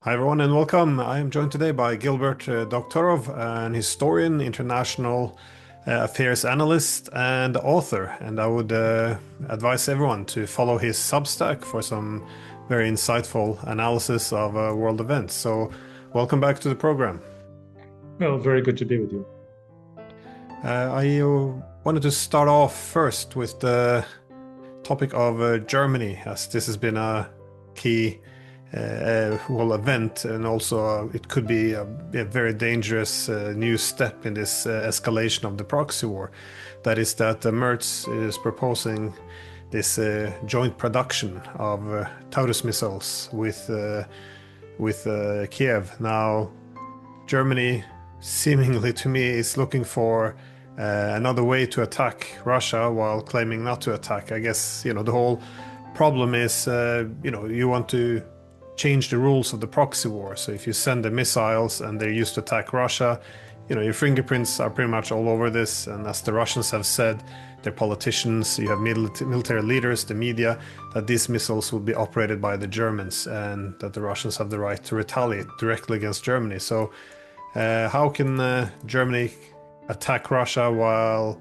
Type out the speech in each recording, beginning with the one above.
Hi everyone and welcome. I am joined today by Gilbert Doctorow, an historian, international affairs analyst, and author. And I would advise everyone to follow his Substack for some very insightful analysis of world events. So, welcome back to the program. Well, very good to be with you. I wanted to start off first with the topic of Germany, as this has been a key whole event, and also it could be a very dangerous new step in this escalation of the proxy war. That is that Merz is proposing this joint production of Taurus missiles with Kiev. Now, Germany, seemingly to me, is looking for another way to attack Russia while claiming not to attack. I guess, the whole problem is, you want to change the rules of the proxy war. So if you send the missiles and they're used to attack Russia, your fingerprints are pretty much all over this. And as the Russians have said, their politicians, you have military leaders, the media, that these missiles will be operated by the Germans and that the Russians have the right to retaliate directly against Germany. So how can Germany attack Russia while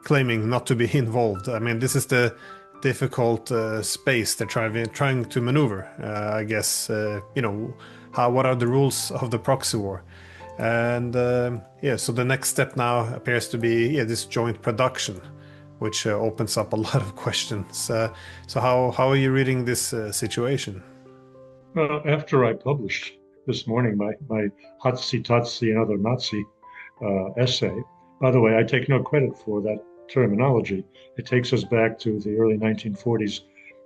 claiming not to be involved? I mean, this is the difficult space they're trying to maneuver. I guess what are the rules of the proxy war? And so the next step now appears to be this joint production, which opens up a lot of questions. So how are you reading this situation? After I published this morning my Hatsi and other Nazi essay, by the way, I take no credit for that terminology. It takes us back to the early 1940s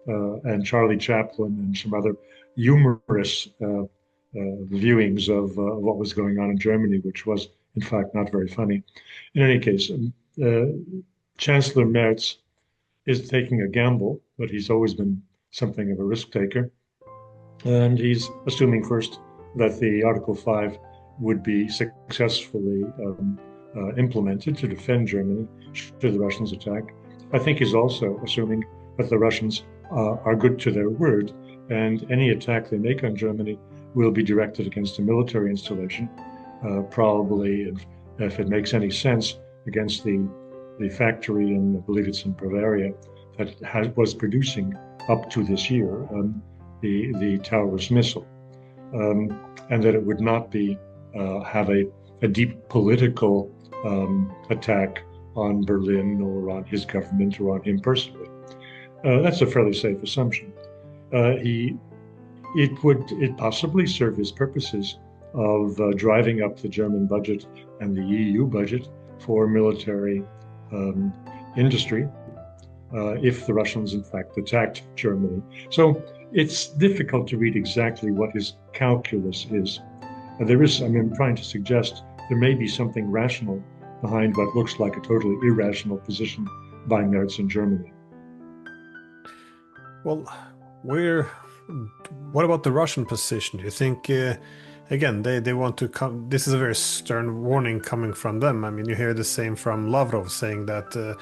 and Charlie Chaplin and some other humorous viewings of what was going on in Germany, which was, in fact, not very funny. In any case, Chancellor Merz is taking a gamble, but he's always been something of a risk taker. And he's assuming first that the Article 5 would be successfully implemented to defend Germany should the Russians attack. I think he's also assuming that the Russians are good to their word, and any attack they make on Germany will be directed against a military installation, probably, if it makes any sense, against the factory in, I believe it's in Bavaria, that was producing up to this year the Taurus missile, and that it would not be have a deep political attack on Berlin or on his government or on him personally. That's a fairly safe assumption. It would possibly serve his purposes of driving up the German budget and the EU budget for military industry if the Russians in fact attacked Germany. So it's difficult to read exactly what his calculus is. I'm trying to suggest there may be something rational behind what looks like a totally irrational position by Merz in Germany. Well, what about the Russian position? Do you think, again, they want to come? This is a very stern warning coming from them. I mean, you hear the same from Lavrov saying that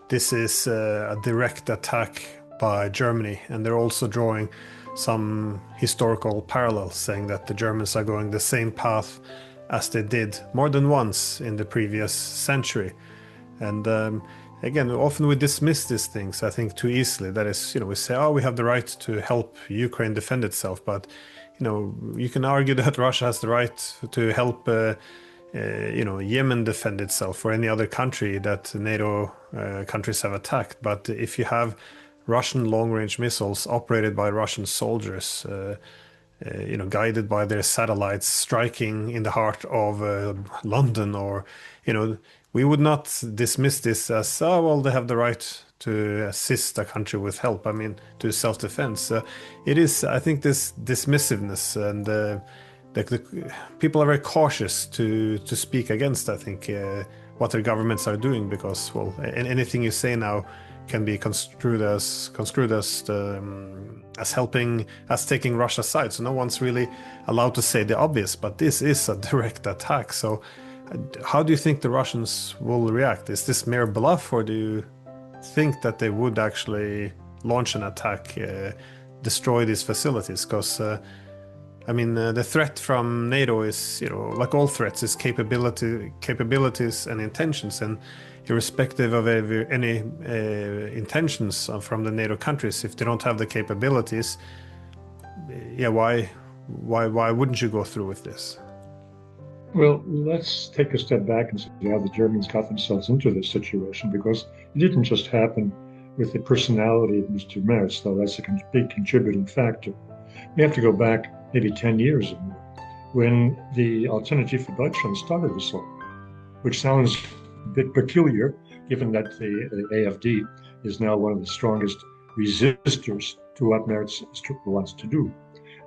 this is a direct attack by Germany, and they're also drawing some historical parallels, saying that the Germans are going the same path as they did more than once in the previous century. And again, often we dismiss these things, I think, too easily. That is, we say, oh, we have the right to help Ukraine defend itself. But, you can argue that Russia has the right to help, Yemen defend itself or any other country that NATO countries have attacked. But if you have Russian long-range missiles operated by Russian soldiers, guided by their satellites, striking in the heart of London, or, we would not dismiss this as, oh, well, they have the right to assist a country with help. I mean, to self-defense. It is, I think, this dismissiveness and the people are very cautious to speak against, I think, what their governments are doing, because, well, anything you say now can be construed as helping, as taking Russia's side. So no one's really allowed to say the obvious, but this is a direct attack. So how do you think the Russians will react? Is this mere bluff, or do you think that they would actually launch an attack, destroy these facilities? Because I mean, the threat from NATO is, like all threats, is capabilities and intentions. And irrespective of any intentions from the NATO countries, if they don't have the capabilities, yeah, why wouldn't you go through with this? Well, let's take a step back and see how the Germans got themselves into this situation, because it didn't just happen with the personality of Mr. Merz, though that's a big contributing factor. We have to go back maybe 10 years or more, when the Alternative for Deutschland started this law, which sounds a bit peculiar, given that the AFD is now one of the strongest resistors to what Merz wants to do.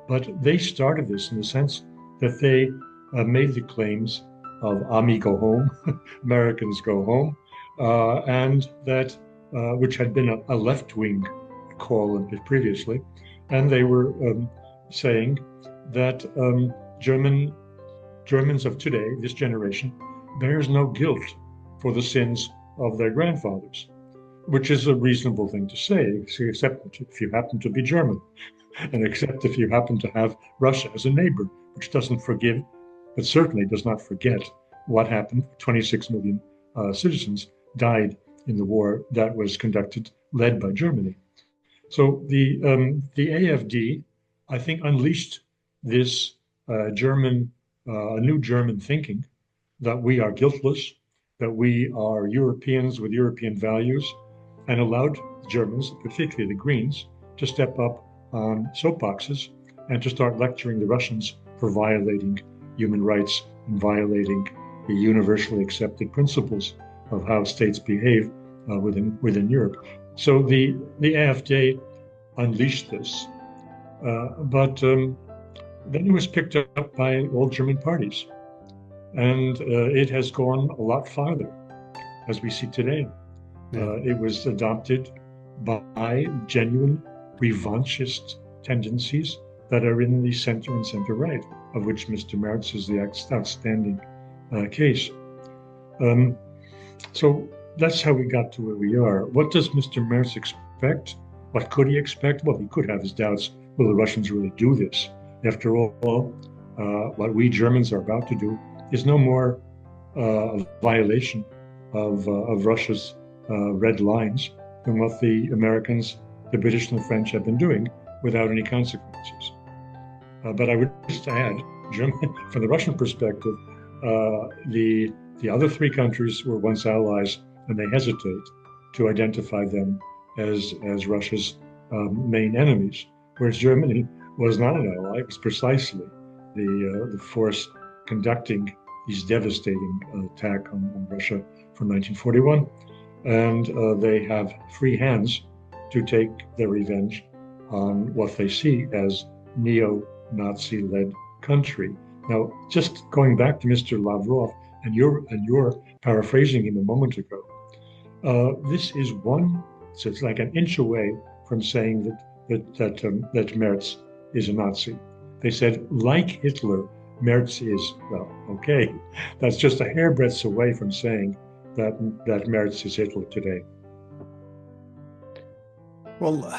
But they started this in the sense that they made the claims of Ami go home, Americans go home, and that which had been a left-wing call previously, and they were saying that Germans of today, this generation, bears no guilt for the sins of their grandfathers, which is a reasonable thing to say, except if you happen to be German, and except if you happen to have Russia as a neighbor, which doesn't forgive, but certainly does not forget what happened. 26 million citizens died in the war that was led by Germany. So the AFD, I think, unleashed this new German thinking that we are guiltless, that we are Europeans with European values, and allowed Germans, particularly the Greens, to step up on soapboxes and to start lecturing the Russians for violating human rights and violating the universally accepted principles of how states behave within Europe. So the AfD unleashed this, but then it was picked up by all German parties, and it has gone a lot farther, as we see today. It was adopted by genuine revanchist tendencies that are in the center and center right, of which Mr. Merz is the outstanding case. So that's how we got to where we are. What does Mr. Merz expect? What could he expect? Well, he could have his doubts. Will the Russians really do this? After all, what we Germans are about to do is no more a violation of Russia's red lines than what the Americans, the British, and the French have been doing without any consequences. But I would just add, from the Russian perspective, the other three countries were once allies, and they hesitate to identify them as Russia's main enemies. Whereas Germany was not an ally; it was precisely the force conducting these devastating attack on Russia from 1941, and they have free hands to take their revenge on what they see as neo-Nazi-led country. Now, just going back to Mr. Lavrov, and you're paraphrasing him a moment ago, this is so it's like an inch away from saying that Merz is a Nazi. They said, like Hitler, Merz is, well, okay, that's just a hairbreadth away from saying that Merz is Hitler today. Well,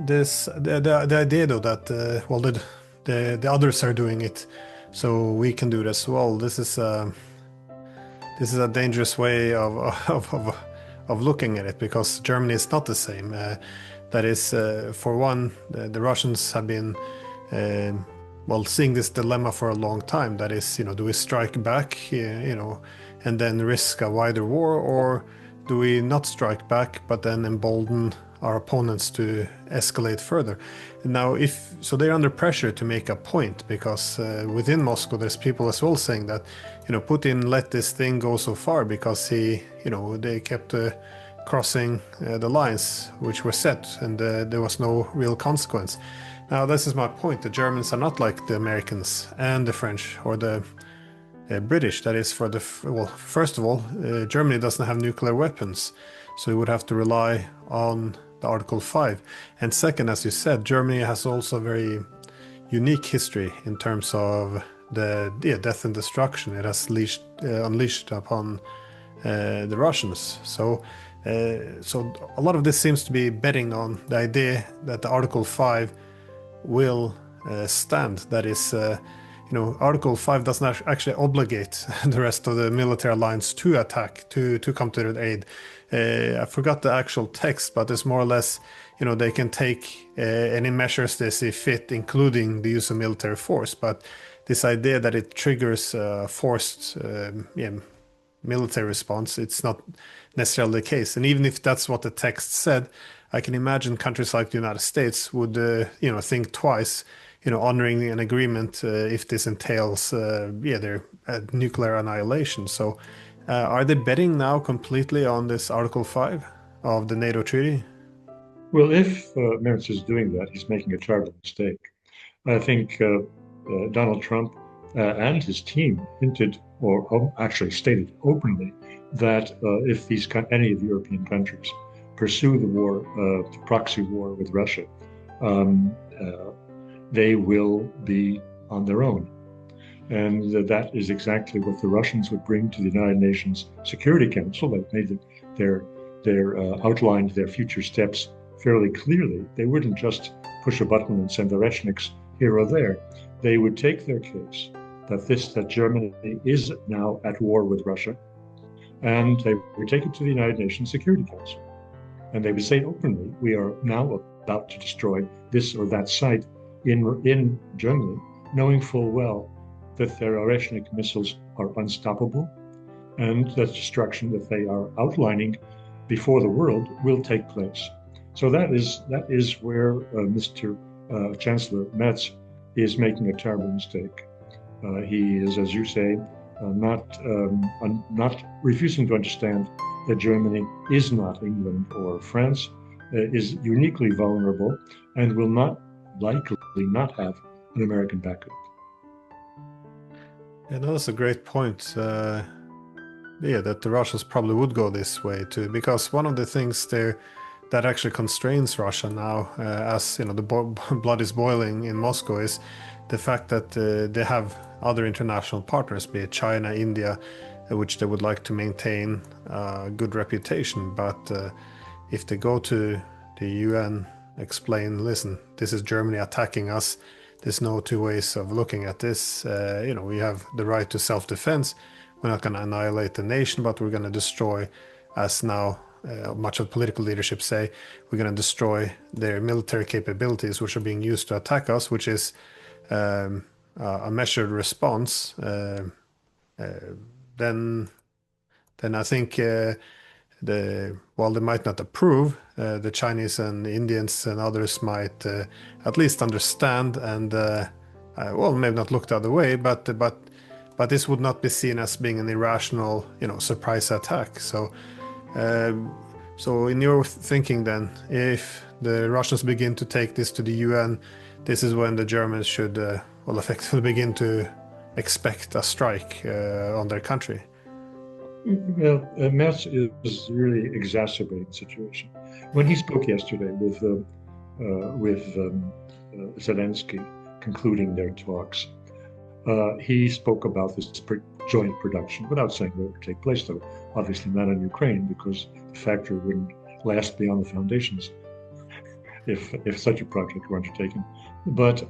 the idea though that the others are doing it, so we can do it as well. This is a dangerous way of looking at it, because Germany is not the same. That is, for one, the Russians have been seeing this dilemma for a long time. That is, do we strike back, and then risk a wider war, or do we not strike back but then embolden our opponents to escalate further? And now, so they're under pressure to make a point, because within Moscow there's people as well saying that Putin let this thing go so far because they kept crossing the lines which were set, and there was no real consequence. Now, this is my point. The Germans are not like the Americans and the French or the British. That is, first of all, Germany doesn't have nuclear weapons, so we would have to rely on the Article 5. And second, as you said, Germany has also a very unique history in terms of the death and destruction it has unleashed upon the Russians. So a lot of this seems to be betting on the idea that the Article 5 will stand. That is, Article 5 doesn't actually obligate the rest of the military alliance to attack, to come to their aid. I forgot the actual text, but it's more or less, they can take any measures they see fit, including the use of military force. But this idea that it triggers forced military response, it's not necessarily the case. And even if that's what the text said, I can imagine countries like the United States would, think twice, honoring an agreement if this entails, their nuclear annihilation. So, are they betting now completely on this Article 5 of the NATO treaty? Well, if Merz is doing that, he's making a terrible mistake. I think Donald Trump and his team hinted, or actually stated openly, that if any of the European countries pursue the war, the proxy war with Russia, um, they will be on their own. And that is exactly what the Russians would bring to the United Nations Security Council. That made their outlined their future steps fairly clearly. They wouldn't just push a button and send the Reshniks here or there. They would take their case that Germany is now at war with Russia, and they would take it to the United Nations Security Council. And they would say openly, we are now about to destroy this or that site in Germany, knowing full well that their Oreshnik missiles are unstoppable, and that destruction that they are outlining before the world will take place. So that is where Mr. Chancellor Merz is making a terrible mistake. He is, as you say, not refusing to understand that Germany is not England or France, is uniquely vulnerable, and will likely not have an American backup. Yeah, no, that's a great point. That the Russians probably would go this way too, because one of the things there that actually constrains Russia now, as the blood is boiling in Moscow, is the fact that they have other international partners, be it China, India, which they would like to maintain a good reputation. But if they go to the UN, explain, listen, this is Germany attacking us. There's no two ways of looking at this. We have the right to self-defense. We're not going to annihilate the nation, but we're going to destroy, as now much of political leadership say, we're going to destroy their military capabilities, which are being used to attack us, which is a measured response. Then I think while they might not approve, the Chinese and Indians and others might at least understand and maybe not look the other way, but this would not be seen as being an irrational, surprise attack. So in your thinking, then, if the Russians begin to take this to the UN, this is when the Germans should, effectively begin to expect a strike on their country. Well, Merz is really exacerbating the situation. When he spoke yesterday with Zelensky, concluding their talks, he spoke about this joint production without saying where it would take place, though obviously not in Ukraine, because the factory wouldn't last beyond the foundations if such a project were undertaken. But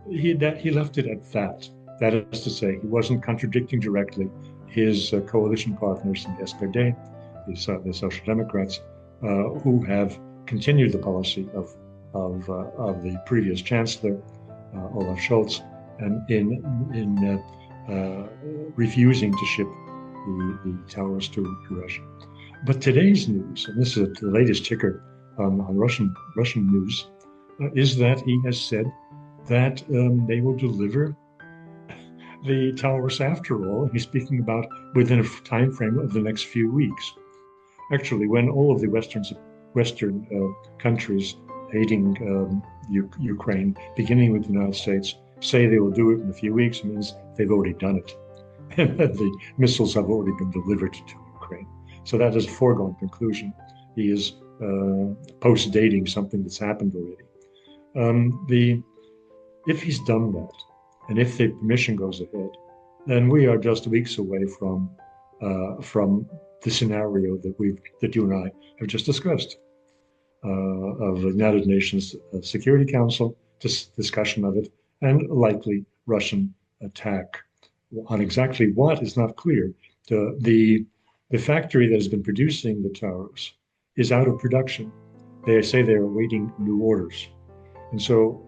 he left it at that. That is to say, he wasn't contradicting directly his coalition partners in the SPD, the Social Democrats, who have continued the policy of the previous chancellor, Olaf Scholz, and in refusing to ship the towers to Russia. But today's news, and this is the latest ticker on Russian news, is that he has said that they will deliver the towers after all. He's speaking about within a time frame of the next few weeks. Actually, when all of the Western countries aiding Ukraine, beginning with the United States, say they will do it in a few weeks, it means they've already done it. And that the missiles have already been delivered to Ukraine. So that is a foregone conclusion. He is post-dating something that's happened already. If he's done that, and if the mission goes ahead, then we are just weeks away from the scenario that you and I have just discussed, of the United Nations Security Council discussion of it, and likely Russian attack. On exactly what is not clear. The factory that has been producing the towers is out of production. They say they are awaiting new orders. And so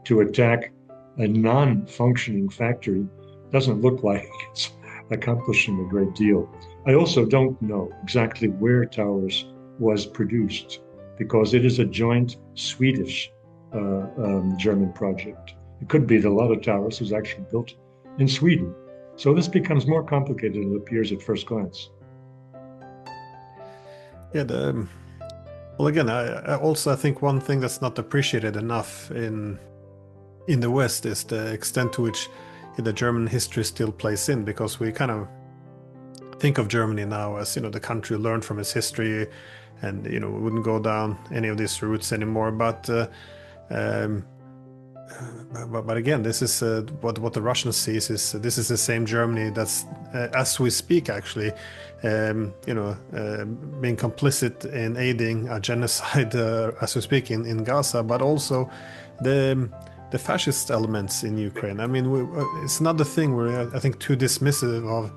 to attack a non-functioning factory doesn't look like it's accomplishing a great deal. I also don't know exactly where Towers was produced because it is a joint Swedish German project. It could be that a lot of Towers was actually built in Sweden. So this becomes more complicated than it appears at first glance. Yeah, well, again, I think one thing that's not appreciated enough in the West is the extent to which the German history still plays in, because we kind of think of Germany now as, the country learned from its history, and we wouldn't go down any of these routes anymore. Um, but again, this is what the Russians sees is this is the same Germany that's as we speak actually, being complicit in aiding a genocide as we speak in Gaza, but also the fascist elements in Ukraine. I mean, it's another thing we're I think too dismissive of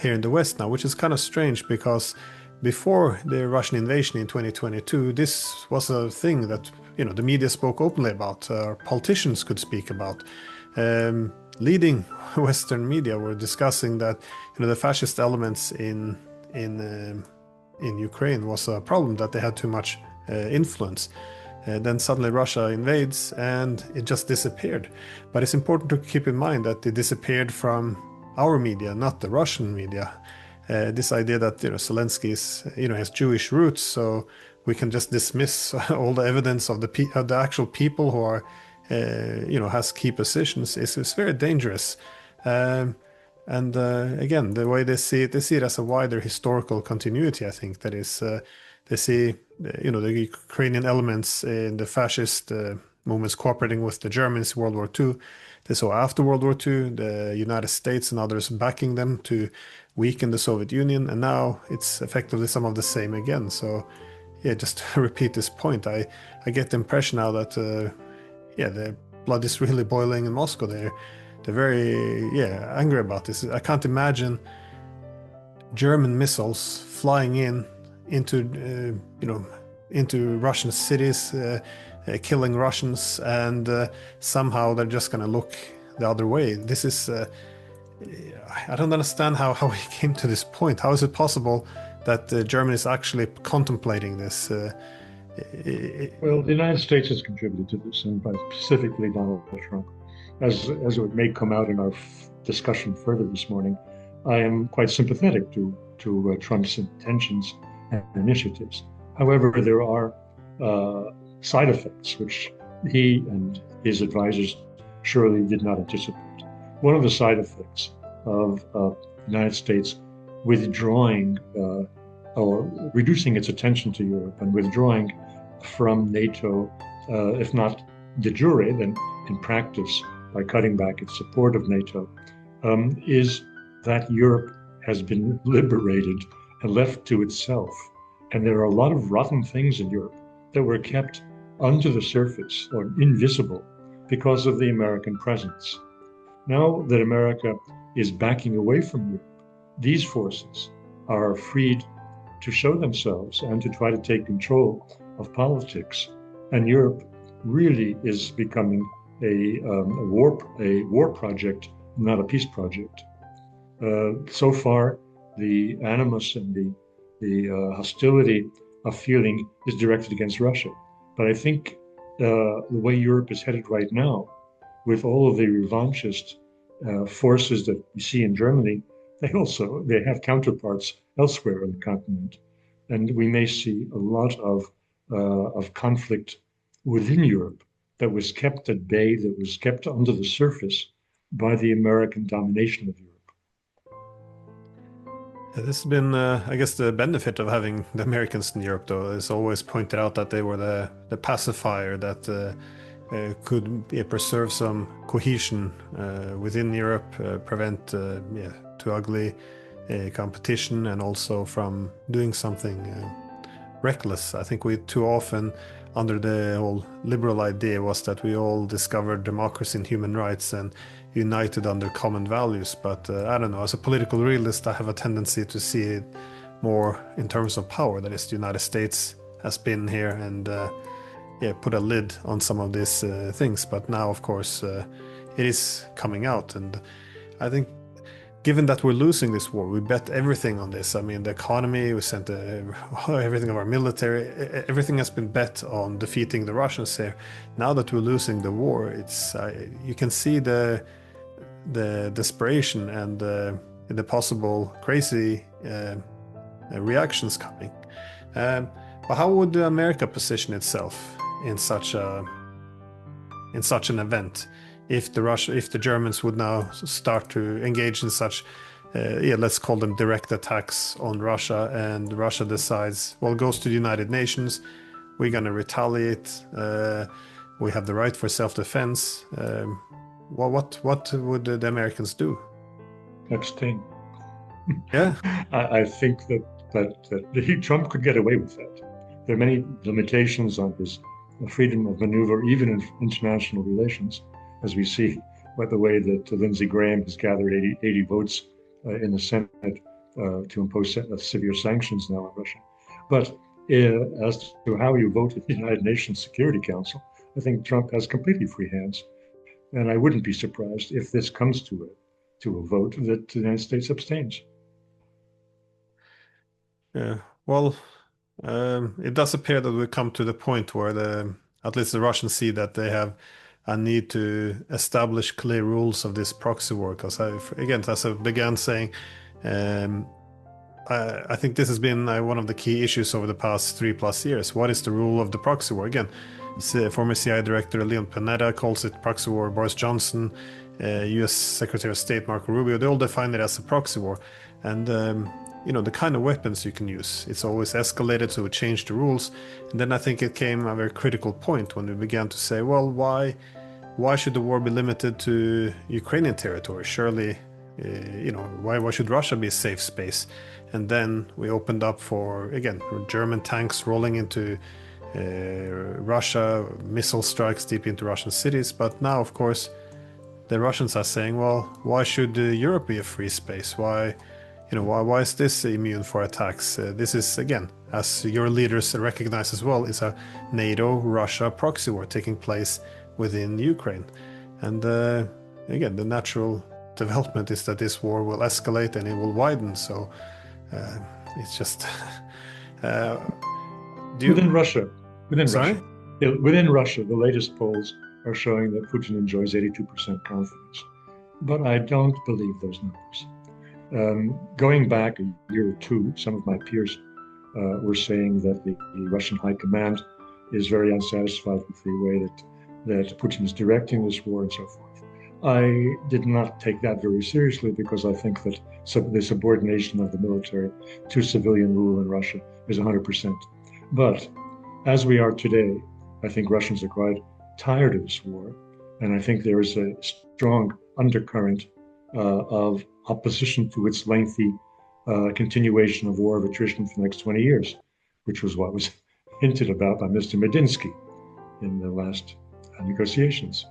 here in the West now, which is kind of strange because before the Russian invasion in 2022, this was a thing that the media spoke openly about, politicians could speak about. Leading Western media were discussing that the fascist elements in Ukraine was a problem, that they had too much influence. Then suddenly Russia invades and it just disappeared. But it's important to keep in mind that it disappeared from our media, not the Russian media. This idea that Zelensky has Jewish roots, so we can just dismiss all the evidence of the actual people who are has key positions is very dangerous. Again, the way they see it as a wider historical continuity. I think that is they see the Ukrainian elements in the fascist movements cooperating with the Germans in World War II. They saw after World War II the United States and others backing them to weaken the Soviet Union, and now it's effectively some of the same again. So yeah, just to repeat this point, I get the impression now that the blood is really boiling in Moscow. They're very angry about this. I can't imagine German missiles flying into Russian cities, killing Russians, and somehow they're just going to look the other way. This is I don't understand how we came to this point. How is it possible that Germany is actually contemplating this? Well, the United States has contributed to this, and specifically Donald Trump. As it may come out in our discussion further this morning, I am quite sympathetic to Trump's intentions and initiatives. However, there are side effects which he and his advisors surely did not anticipate. One of the side effects of the United States withdrawing or reducing its attention to Europe and withdrawing from NATO, if not de jure, then in practice by cutting back its support of NATO, is that Europe has been liberated and left to itself. And there are a lot of rotten things in Europe that were kept under the surface or invisible because of the American presence. Now that America is backing away from Europe, these forces are freed to show themselves and to try to take control of politics. And Europe really is becoming a war project, not a peace project. So far, the animus and the hostility of feeling is directed against Russia. But I think the way Europe is headed right now, with all of the revanchist forces that we see in Germany, they have counterparts elsewhere on the continent, and we may see a lot of conflict within Europe that was kept at bay, that was kept under the surface by the American domination of Europe. This has been, I guess, the benefit of having the Americans in Europe, though. It's always pointed out that they were the pacifier that could preserve some cohesion within Europe, prevent too ugly competition, and also from doing something reckless. I think we too often under the whole liberal idea was that we all discovered democracy and human rights and united under common values. But I don't know, as a political realist, I have a tendency to see it more in terms of power. That is, the United States has been here and yeah, put a lid on some of these things. But now, of course, it is coming out. And I think given that we're losing this war, we bet everything on this. I mean, the economy, we sent everything of our military, everything has been bet on defeating the Russians here. Now that we're losing the war, it's you can see the desperation and the possible crazy reactions coming. But how would America position itself in such an event? If the Germans would now start to engage in such, let's call them direct attacks on Russia, and Russia decides, well, goes to the United Nations, we're going to retaliate, we have the right for self-defense. Well, what would the Americans do? Abstain. Yeah, I think that Trump could get away with that. There are many limitations on his freedom of maneuver, even in international relations, as we see by the way that Lindsey Graham has gathered 80 votes in the Senate to impose severe sanctions now on Russia. But as to how you vote at the United Nations Security Council, I think Trump has completely free hands. And I wouldn't be surprised if this comes to a vote that the United States abstains. yeah. Well, it does appear that we come to the point where at least the Russians see that they have a need to establish clear rules of this proxy war. Because again, as I began saying, I think this has been one of the key issues over the past 3+ years. What is the rule of the proxy war? Again, former CIA Director Leon Panetta calls it proxy war. Boris Johnson, US Secretary of State Marco Rubio, they all define it as a proxy war. And the kind of weapons you can use, it's always escalated, so we changed the rules. And then I think it came a very critical point when we began to say, well, why should the war be limited to Ukrainian territory? Surely, why should Russia be a safe space? And then we opened up for, again, German tanks rolling into Russia, missile strikes deep into Russian cities. But now, of course, the Russians are saying, well, why should Europe be a free space? Why is this immune for attacks? This is, again, as your leaders recognize as well, is a NATO-Russia proxy war taking place within Ukraine. And again, the natural development is that this war will escalate and it will widen. So it's just within Russia, the latest polls are showing that Putin enjoys 82% confidence. But I don't believe those numbers. Going back a year or two, some of my peers were saying that the Russian high command is very unsatisfied with the way that Putin is directing this war and so forth. I did not take that very seriously because I think that the subordination of the military to civilian rule in Russia is 100%. But as we are today, I think Russians are quite tired of this war. And I think there is a strong undercurrent of opposition to its lengthy continuation of war of attrition for the next 20 years, which was what was hinted about by Mr. Medinsky in the last negotiations.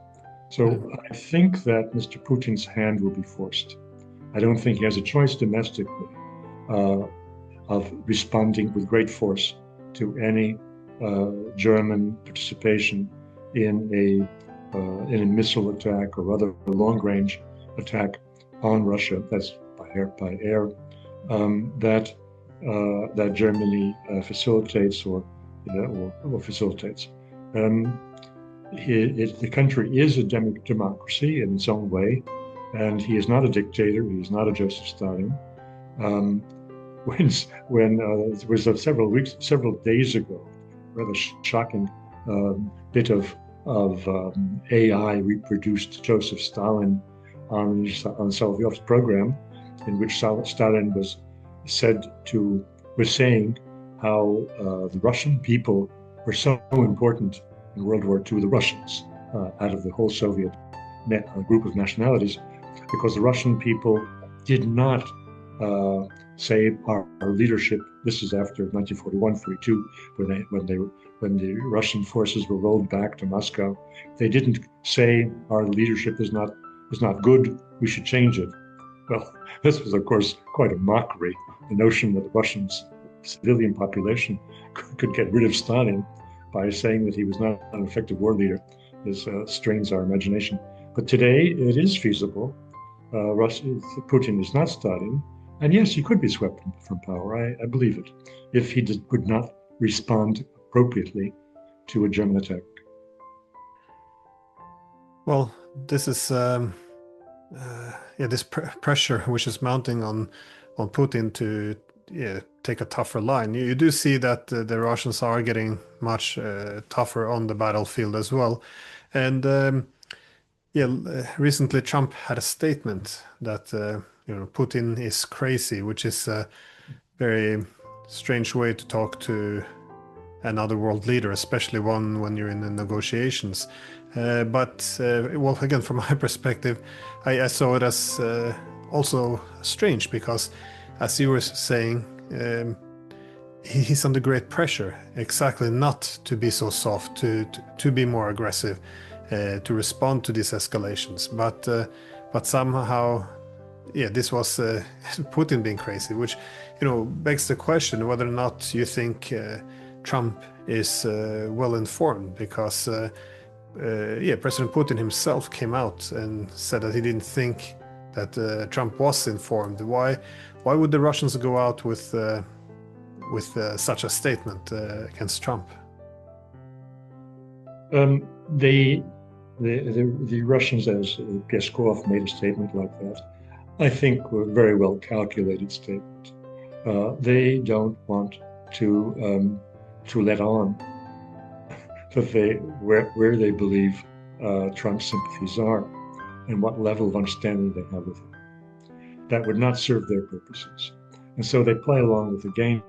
So I think that Mr. Putin's hand will be forced. I don't think he has a choice domestically of responding with great force to any German participation in a missile attack or other long-range attack on Russia. That's by air. That Germany facilitates or facilitates. The country is a democracy in its own way, and he is not a dictator. He is not a Joseph Stalin. When it was several days ago, rather shocking bit of AI reproduced Joseph Stalin on Solovyov's program, in which Stalin was saying how the Russian people were so important in World War II, the Russians, out of the whole Soviet group of nationalities, because the Russian people did not say our leadership. This is after 1941-42, when they when the Russian forces were rolled back to Moscow, they didn't say our leadership is not good, we should change it. Well, this was, of course, quite a mockery. The notion that the Russian civilian population could get rid of Stalin by saying that he was not an effective war leader strains our imagination. But today it is feasible. Putin is not Stalin, and yes, he could be swept from power. I believe it, if he would not respond appropriately to a German attack. Well, this is this pressure which is mounting on Putin to take a tougher line. You do see that the Russians are getting much tougher on the battlefield as well, and recently Trump had a statement that Putin is crazy, which is a very strange way to talk to another world leader, especially one when you're in the negotiations. But again, from my perspective, I saw it as also strange because, as you were saying, he's under great pressure, exactly not to be so soft, to be more aggressive, to respond to these escalations. But somehow, this was Putin being crazy, which begs the question whether or not you think Trump is well informed, because President Putin himself came out and said that he didn't think that Trump was informed. Why would the Russians go out with such a statement against Trump? The Russians, as Peskov made a statement like that, I think were a very well calculated statement. They don't want to let on that where they believe Trump's sympathies are and what level of understanding they have with him. That would not serve their purposes, and so they play along with the game,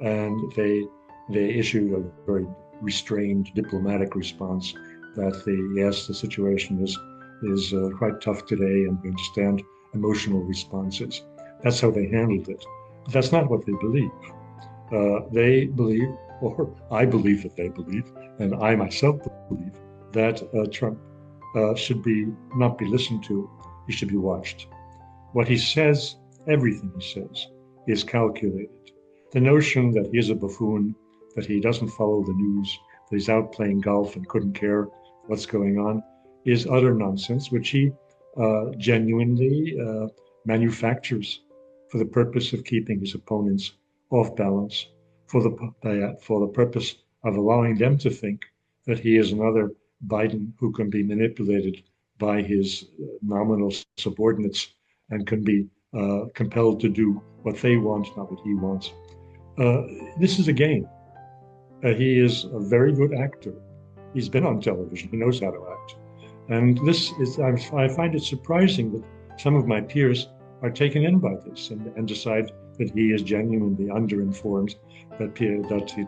and they issued a very restrained diplomatic response that the situation is quite tough today, and we understand emotional responses. That's how they handled it. But that's not what they believe. They believe, or I believe that they believe, and I myself believe, that Trump should not be listened to. He should be watched. What he says, everything he says, is calculated. The notion that he is a buffoon, that he doesn't follow the news, that he's out playing golf and couldn't care what's going on, is utter nonsense, which he genuinely manufactures for the purpose of keeping his opponents off balance, for the purpose of allowing them to think that he is another Biden who can be manipulated by his nominal subordinates and can be compelled to do what they want, not what he wants. This is a game. He is a very good actor. He's been on television. He knows how to act. And I find it surprising that some of my peers are taken in by this and decide that he is genuinely underinformed, that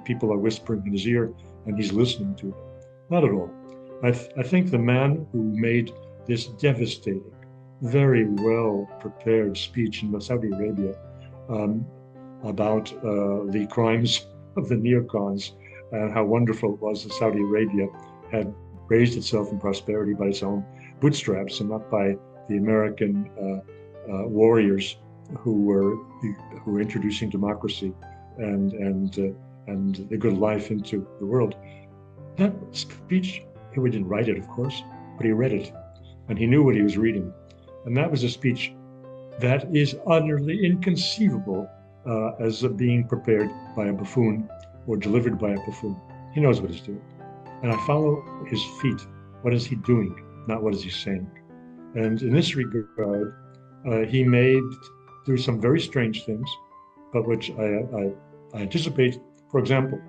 people are whispering in his ear and he's listening to them. Not at all. I think the man who made this devastating, very well prepared speech in Saudi Arabia about the crimes of the neocons and how wonderful it was that Saudi Arabia had raised itself in prosperity by its own bootstraps and not by the American warriors who were introducing democracy and the good life into the world. That speech, he didn't write it, of course, but he read it, and he knew what he was reading. And that was a speech that is utterly inconceivable as being prepared by a buffoon or delivered by a buffoon. He knows what he's doing. And I follow his feet. What is he doing? Not what is he saying? And in this regard, he may do some very strange things, but which I anticipate. For example,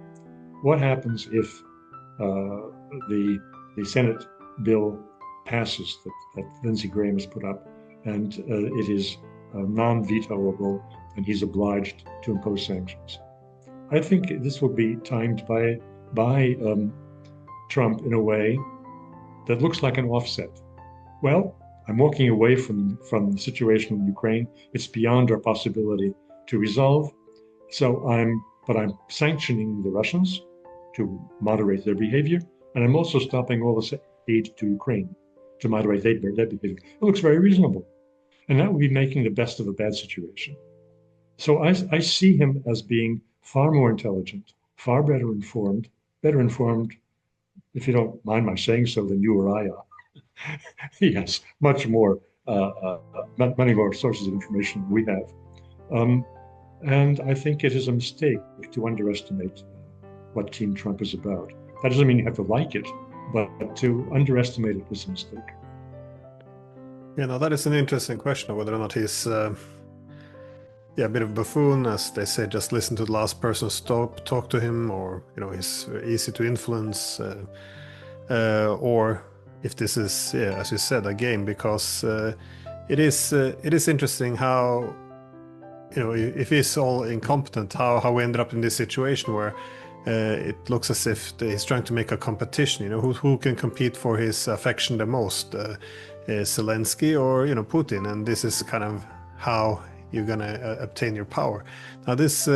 what happens if the Senate bill passes that Lindsey Graham has put up, and it is non-vetoable, and he's obliged to impose sanctions? I think this will be timed by Trump in a way that looks like an offset. Well, I'm walking away from the situation in Ukraine. It's beyond our possibility to resolve. So I'm sanctioning the Russians, to moderate their behavior, and I'm also stopping all this aid to Ukraine to moderate their behavior. It looks very reasonable. And that would be making the best of a bad situation. So I see him as being far more intelligent, far better informed, if you don't mind my saying so, than you or I are. He has much more, many more sources of information than we have. Um, and I think it is a mistake to underestimate what Team Trump is about. That doesn't mean you have to like it, but to underestimate it is a mistake. You know, that is an interesting question of whether or not he's yeah, a bit of a buffoon, as they say, just listen to the last person stop, talk to him, or he's easy to influence, or if this is, yeah, as you said, a game, because it is interesting how if he's all incompetent, how we ended up in this situation where it looks as if he's trying to make a competition. Who can compete for his affection the most, Zelensky or Putin, and this is kind of how you're gonna obtain your power. Now this,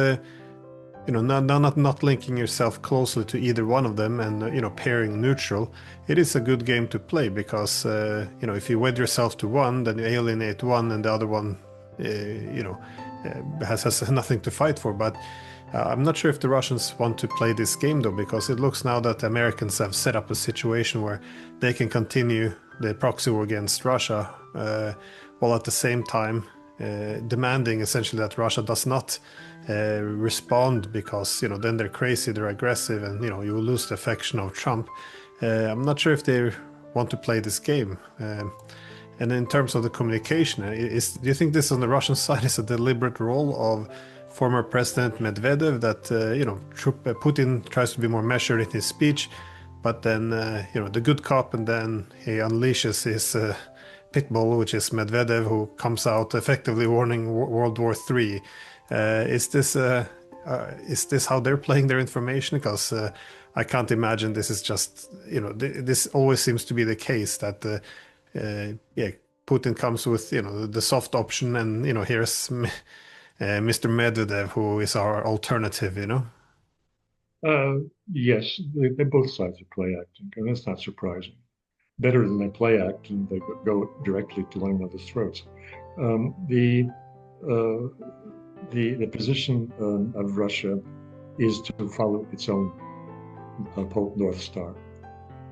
not linking yourself closely to either one of them, and pairing neutral, it is a good game to play because if you wed yourself to one, then you alienate one, and the other one, has nothing to fight for. But I'm not sure if the Russians want to play this game though, because it looks now that the Americans have set up a situation where they can continue the proxy war against Russia, while at the same time demanding essentially that Russia does not respond, because then they're crazy, they're aggressive, and you will lose the affection of Trump. I'm not sure if they want to play this game. And in terms of the communication, do you think this on the Russian side is a deliberate role of former President Medvedev, that Putin tries to be more measured in his speech, but then the good cop, and then he unleashes his pit bull, which is Medvedev, who comes out effectively warning World War III. Is this how they're playing their information? Because I can't imagine this is just this always seems to be the case that yeah, Putin comes with the soft option, and here's Mr. Medvedev, who is our alternative. Yes, they both sides are play acting, and that's not surprising. Better than they play act, and they go directly to one another's throats. Um, the, uh, the position of Russia is to follow its own North Star.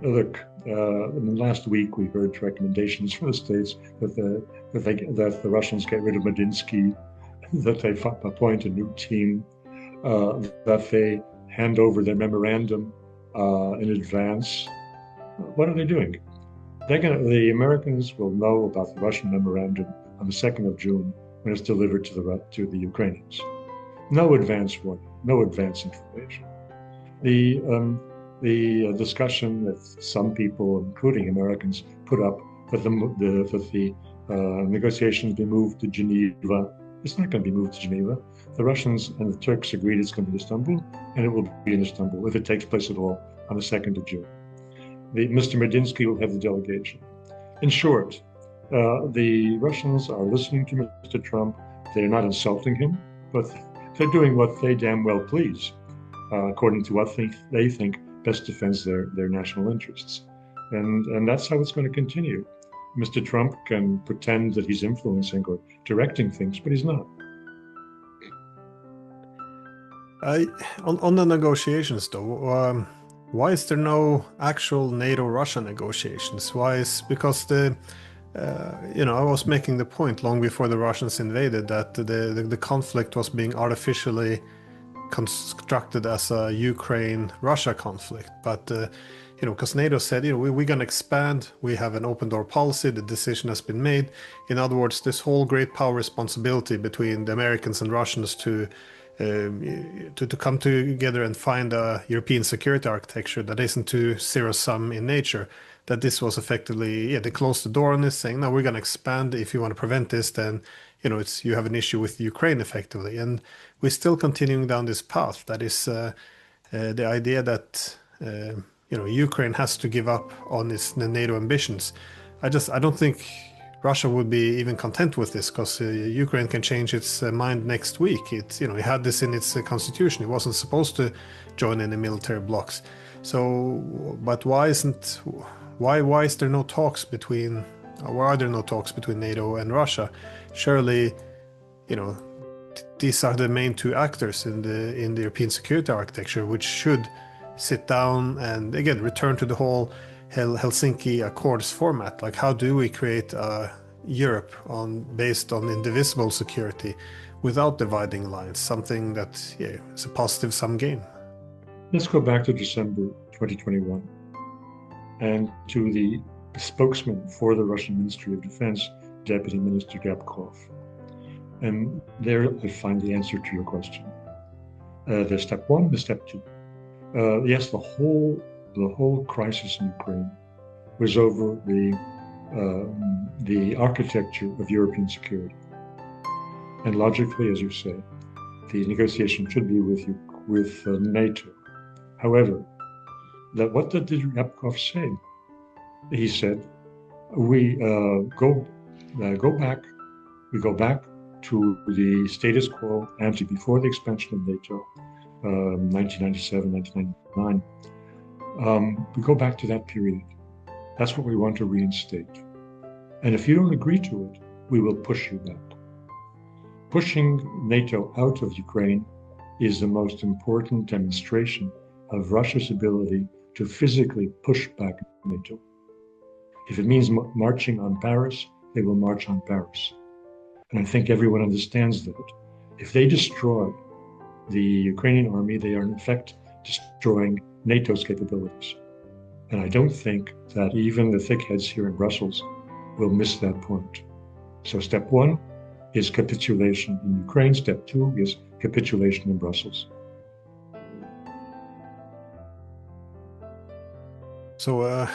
Look, in the last week we heard recommendations from the states that the Russians get rid of Medinsky, that they appoint a new team, that they hand over their memorandum in advance. What are they doing? The Americans will know about the Russian memorandum on the 2nd of June when it's delivered to the Ukrainians. No advance warning, no advance information. The discussion that some people, including Americans, put up that the negotiations be moved to Geneva. It's not going to be moved to Geneva. The Russians and the Turks agreed it's going to be Istanbul, and it will be in Istanbul if it takes place at all on the 2nd of June. Mr. Medinsky will have the delegation. In short, the Russians are listening to Mr. Trump. They're not insulting him, but they're doing what they damn well please, according to what they think best defends their national interests. And that's how it's going to continue. Mr. Trump can pretend that he's influencing or directing things, but he's not. On the negotiations, though, why is there no actual NATO-Russia negotiations? Because I was making the point long before the Russians invaded that the conflict was being artificially constructed as a Ukraine-Russia conflict, but because NATO said, we're going to expand, we have an open door policy, the decision has been made. In other words, this whole great power responsibility between the Americans and Russians to come together and find a European security architecture that isn't too zero-sum in nature, that this was effectively, they closed the door on this, saying, no, we're going to expand. If you want to prevent this, then you have an issue with Ukraine effectively. And we're still continuing down this path. That is the idea that Ukraine has to give up on its NATO ambitions. I don't think Russia would be even content with this because Ukraine can change its mind next week. It it had this in its constitution. It wasn't supposed to join any military blocs. So, but why is there no talks between? Why are there no talks between NATO and Russia? Surely, you know, these are the main two actors in the European security architecture, which should sit down and again return to the whole Helsinki Accords format. Like, how do we create a Europe based on indivisible security without dividing lines? Something that is a positive sum game. Let's go back to December 2021 and to the spokesman for the Russian Ministry of Defense, Deputy Minister Gabkov. And there I find the answer to your question. There's step one, the step two. Yes, the whole crisis in Ukraine was over the architecture of European security. And logically, as you say, the negotiation should be with NATO. However, what did Ryabkov say? He said, we go back to the status quo ante before the expansion of NATO, 1997, 1999. We go back to that period. That's what we want to reinstate. And if you don't agree to it, we will push you back. Pushing NATO out of Ukraine is the most important demonstration of Russia's ability to physically push back NATO. If it means marching on Paris, they will march on Paris. And I think everyone understands that. If they destroy the Ukrainian army, they are in effect destroying NATO's capabilities. And I don't think that even the thickheads here in Brussels will miss that point. So step one is capitulation in Ukraine. Step two is capitulation in Brussels. So,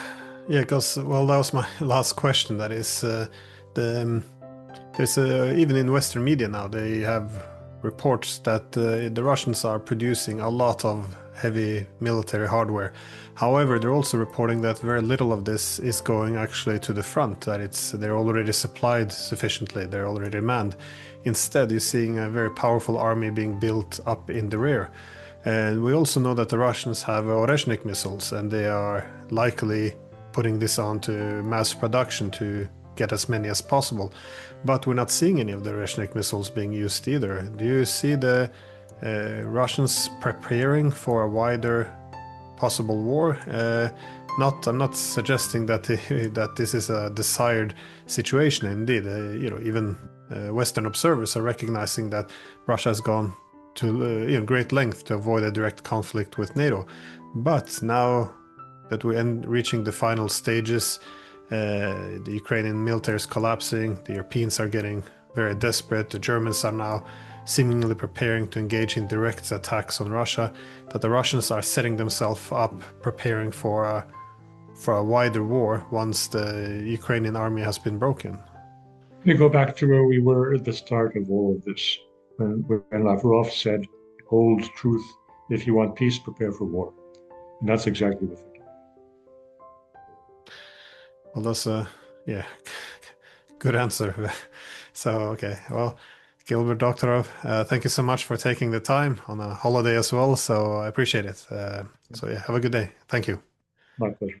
because, well, that was my last question. That is, there's even in Western media now, they have reports that the Russians are producing a lot of heavy military hardware. However, they're also reporting that very little of this is going actually to the front, that they're already supplied sufficiently, they're already manned. Instead, you're seeing a very powerful army being built up in the rear. And we also know that the Russians have Oreshnik missiles, and they are likely putting this on to mass production to get as many as possible. But we're not seeing any of the Oreshnik missiles being used either. Do you see the Russians preparing for a wider possible war? I'm not suggesting that that this is a desired situation. Indeed, even Western observers are recognizing that Russia has gone to great length to avoid a direct conflict with NATO. But now that we're reaching the final stages, the Ukrainian military is collapsing, the Europeans are getting very desperate, the Germans are now seemingly preparing to engage in direct attacks on Russia, that the Russians are setting themselves up, preparing for a wider war once the Ukrainian army has been broken. We go back to where we were at the start of all of this, when Lavrov said, "Old truth, if you want peace, prepare for war." And that's exactly what they're doing. Well, that's good answer. So, okay, well, Gilbert Doctorow, thank you so much for taking the time on a holiday as well. So I appreciate it. So yeah, have a good day. Thank you. My pleasure.